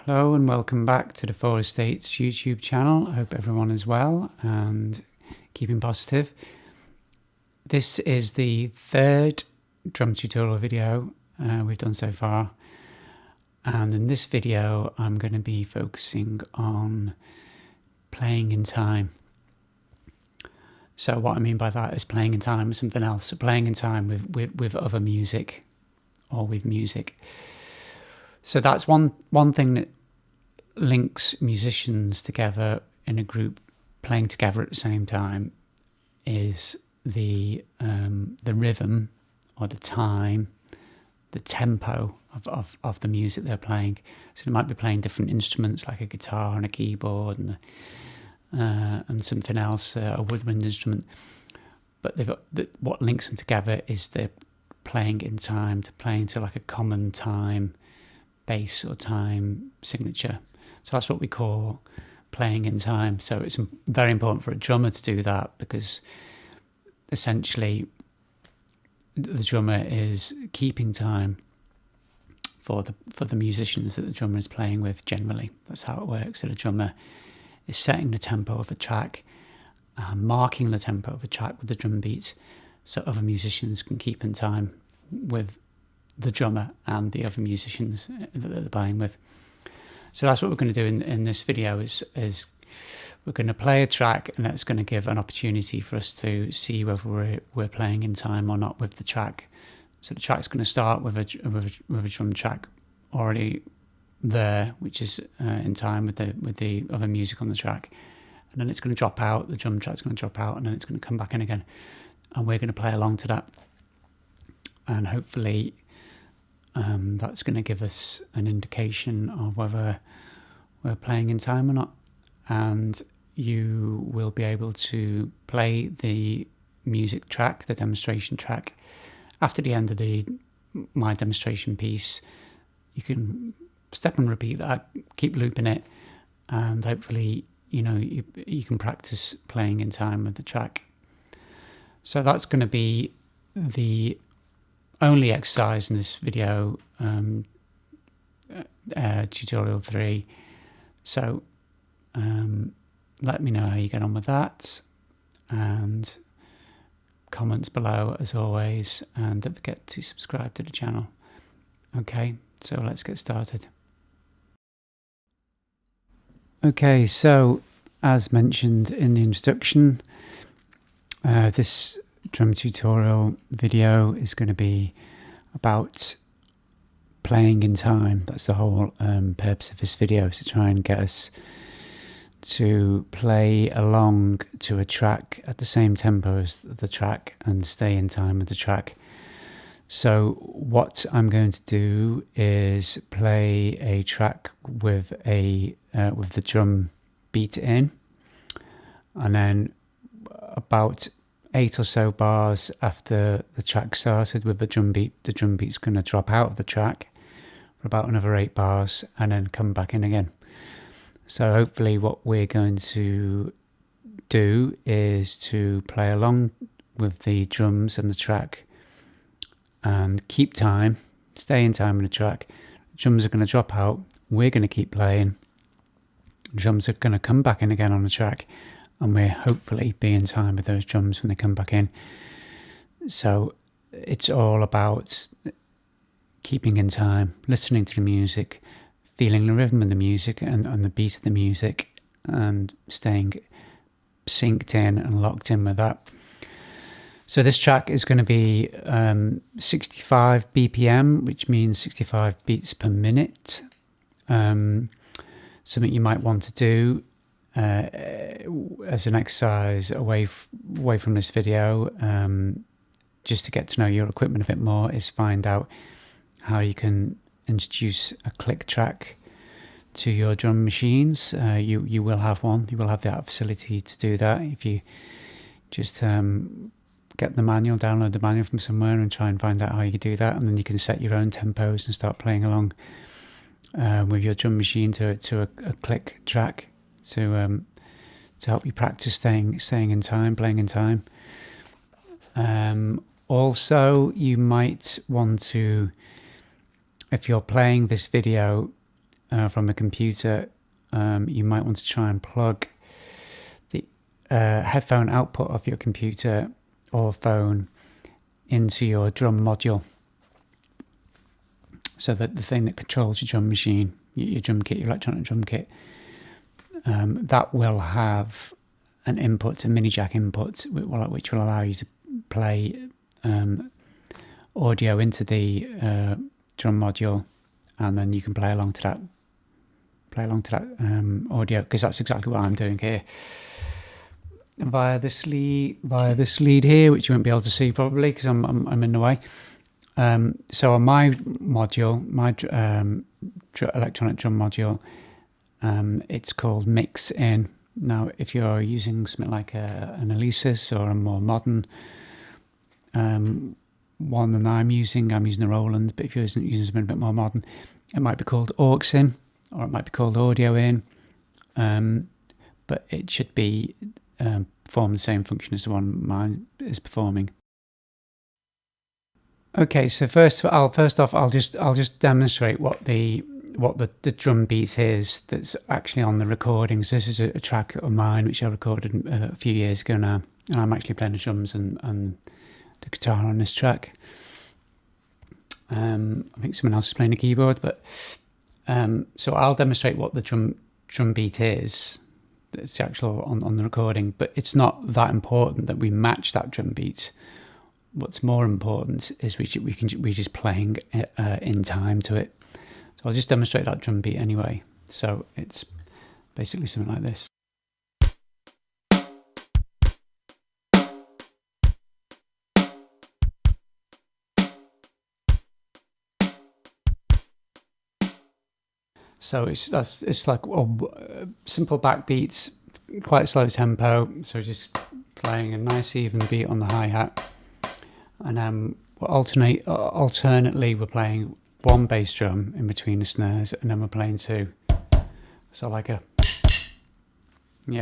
Hello and welcome back to the Four Estates YouTube channel. I hope everyone is well and keeping positive. This is the third drum tutorial video we've done so far, and in this video I'm going to be focusing on playing in time. So what I mean by that is playing in time with something else, so playing in time with other music or with music. So that's one thing that links musicians together in a group playing together at the same time is the rhythm or the time, the tempo of the music they're playing. So they might be playing different instruments like a guitar and a keyboard and something else, a woodwind instrument. But what links them together is they're playing in time, playing to like a common time bass or time signature. So that's what we call playing in time. So it's very important for a drummer to do that, because essentially the drummer is keeping time for the musicians that the drummer is playing with. Generally, that's how it works. So the drummer is setting the tempo of a track, marking the tempo of a track with the drum beats, so other musicians can keep in time with the drummer and the other musicians that they're playing with. So that's what we're going to do in this video is we're going to play a track, and that's going to give an opportunity for us to see whether we're playing in time or not with the track. So the track's going to start with a drum track already there, which is in time with the other music on the track, and then it's going to drop out. The drum track's going to drop out, and then it's going to come back in again, and we're going to play along to that, and hopefully that's going to give us an indication of whether we're playing in time or not. And you will be able to play the music track, the demonstration track, after the end of my demonstration piece. You can step and repeat that, keep looping it, and hopefully you can practice playing in time with the track. So that's going to be the only exercise in this video, tutorial 3. So let me know how you get on with that, and comments below as always, and don't forget to subscribe to the channel. Okay, so let's get started. Okay, so as mentioned in the introduction, this drum tutorial video is going to be about playing in time. That's the whole purpose of this video, is to try and get us to play along to a track at the same tempo as the track and stay in time with the track. So what I'm going to do is play a track with the drum beat in, and then about 8 or so bars after the track started with the drum beat's going to drop out of the track for about another 8 bars and then come back in again. So hopefully what we're going to do is to play along with the drums and the track and keep time, stay in time with the track. Drums are going to drop out, we're going to keep playing, drums are going to come back in again on the track, and we're hopefully be in time with those drums when they come back in. So it's all about keeping in time, listening to the music, feeling the rhythm of the music and the beat of the music, and staying synced in and locked in with that. So this track is going to be 65 BPM, which means 65 beats per minute. Something you might want to do as an exercise away from this video, just to get to know your equipment a bit more, is find out how you can introduce a click track to your drum machines. You will have one. You will have that facility to do that if you just get the manual, download the manual from somewhere and try and find out how you can do that, and then you can set your own tempos and start playing along with your drum machine to a click track to help you practice staying in time, playing in time. Also, you might want to, if you're playing this video from a computer, you might want to try and plug the headphone output of your computer or phone into your drum module. So that the thing that controls your drum machine, your drum kit, your electronic drum kit, that will have an input, a mini jack input, which will allow you to play audio into the drum module, and then you can play along to that audio, because that's exactly what I'm doing here via this lead here, which you won't be able to see probably because I'm in the way. So on my module, my electronic drum module, it's called Mix In. Now, if you're using something like an Alesis or a more modern one than I'm using a Roland, but if you're using something a bit more modern, it might be called Aux In, or it might be called Audio In, but it should be perform the same function as the one mine is performing. Okay, so first off, I'll just demonstrate what the drum beat is that's actually on the recording. So this is a track of mine which I recorded a few years ago now, and I'm actually playing the drums and the guitar on this track. I think someone else is playing the keyboard, but so I'll demonstrate what the drum beat is. It's actual on the recording, but it's not that important that we match that drum beat. What's more important is we just playing in time to it. So I'll just demonstrate that drum beat anyway. So it's basically something like this. So it's like simple backbeats, quite slow tempo. So just playing a nice even beat on the hi-hat, and alternately we're playing one bass drum in between the snares, and then we're playing two. So like a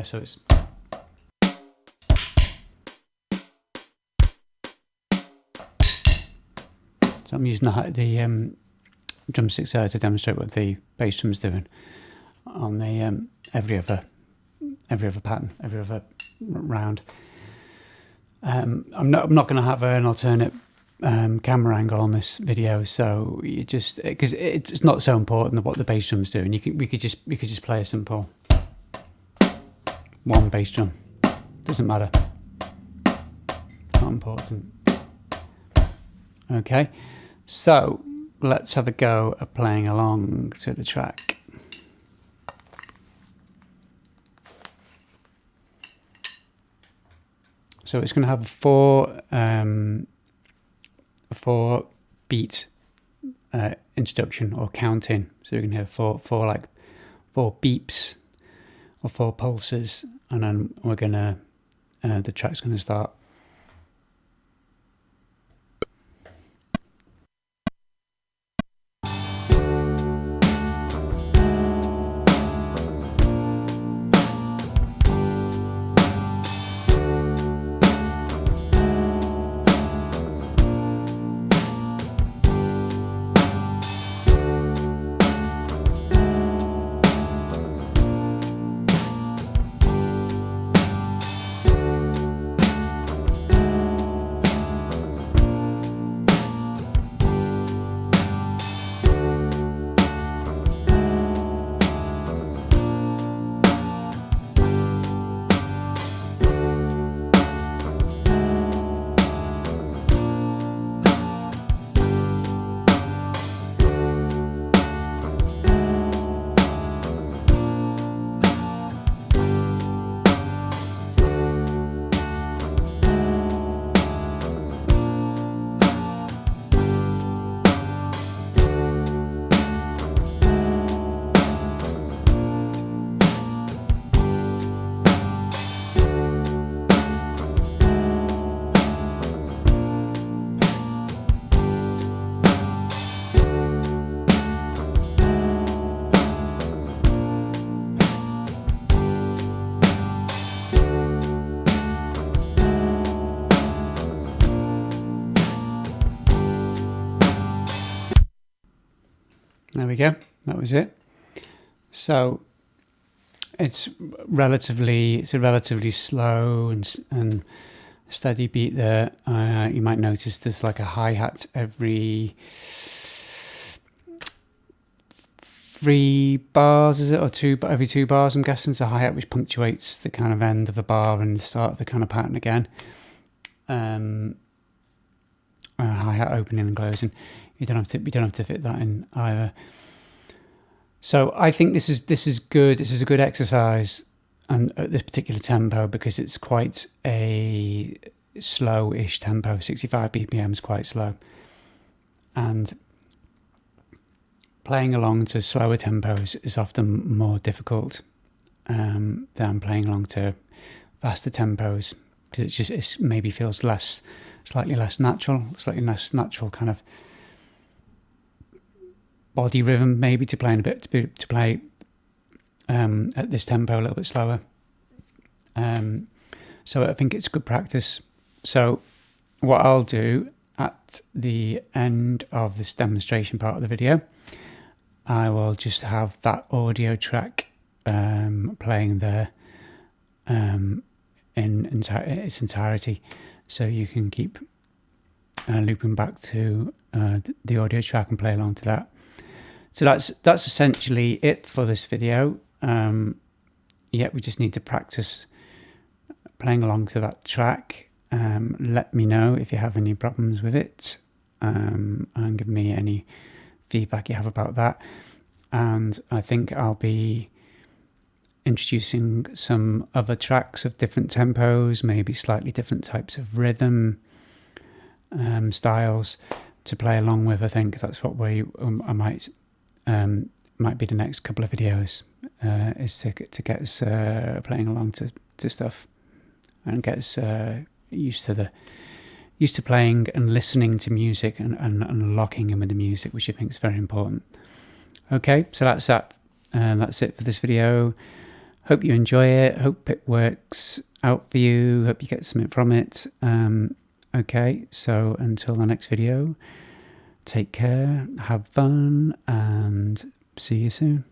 so it's. So I'm using the drumsticks there to demonstrate what the bass drum's doing on the every other pattern, every other round. I'm not going to have an alternate camera angle on this video, so you just, because it's not so important what the bass drum's doing. We could just play a simple one bass drum. Doesn't matter. Not important. Okay, so let's have a go at playing along to the track. So it's going to have a four beat introduction or counting. So you can hear four beeps or four pulses, and then we're gonna the track's going to start. There we go. That was it. So it's a relatively slow and steady beat there. You might notice there's like a hi-hat every 3 bars, is it, or every 2 bars? I'm guessing it's a hi-hat which punctuates the kind of end of the bar and the start of the kind of pattern again. Hi-hat opening and closing. You don't have to fit that in either. So I think this is good. This is a good exercise, and at this particular tempo, because it's quite a slow-ish tempo. 65 BPM is quite slow, and playing along to slower tempos is often more difficult than playing along to faster tempos, because it maybe feels slightly less natural kind of body rhythm, maybe, to play to play at this tempo a little bit slower. So I think it's good practice. So what I'll do at the end of this demonstration part of the video, I will just have that audio track playing there in its entirety, so you can keep looping back to the audio track and play along to that. So that's essentially it for this video. We just need to practice playing along to that track. Let me know if you have any problems with it, and give me any feedback you have about that. And I think I'll be introducing some other tracks of different tempos, maybe slightly different types of rhythm styles to play along with. I think that's what I might be the next couple of videos, is to get us playing along to stuff and get us used to playing and listening to music and locking in with the music, which I think is very important. Okay, so that's that. That's it for this video. Hope you enjoy it. Hope it works out for you. Hope you get something from it. Okay, so until the next video, take care, have fun, and see you soon.